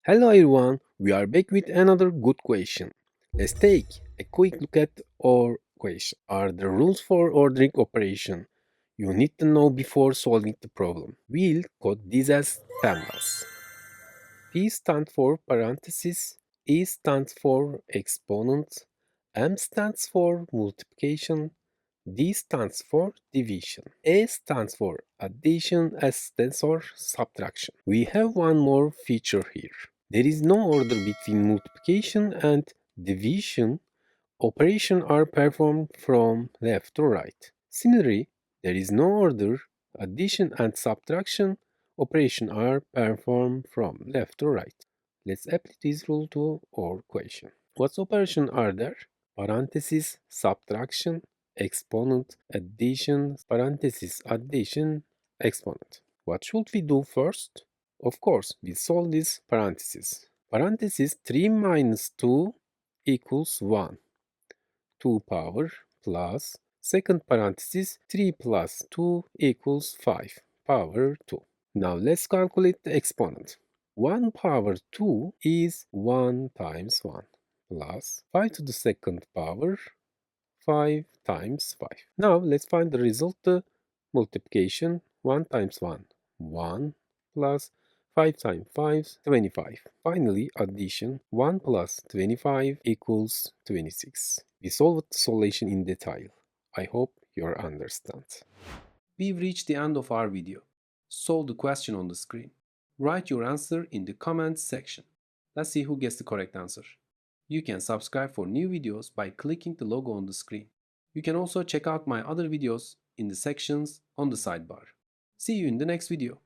Hello everyone, we are back with another good question. Let's take a quick look at our question. Are the rules for ordering operation you need to know before solving the problem? We'll code this as PEMDAS. P stands for parentheses, E stands for exponent, M stands for multiplication, D stands for division, A stands for addition, S stands for subtraction. We have one more feature here. There is no order between multiplication and division. Operations are performed from left to right. Similarly, there is no order. Addition and subtraction operations are performed from left to right. Let's apply this rule to our question. What operations are there? Parenthesis, subtraction, exponent, addition, parenthesis, addition, exponent. What should we do first? Of course, we solve this parenthesis. Parenthesis 3 minus 2 equals 1. 2 power plus second parenthesis 3 plus 2 equals 5 power 2. Now let's calculate the exponent. 1 power 2 is 1 times 1 plus 5 to the second power 5 times 5. Now let's find the result, the multiplication. 1 times 1, 1 plus 5 times 5, 25. Finally, addition. 1 plus 25 equals 26. We solved the solution in detail. I hope you understand. We've reached the end of our video. Solve the question on the screen. Write your answer in the comments section. Let's see who gets the correct answer. You can subscribe for new videos by clicking the logo on the screen. You can also check out my other videos in the sections on the sidebar. See you in the next video.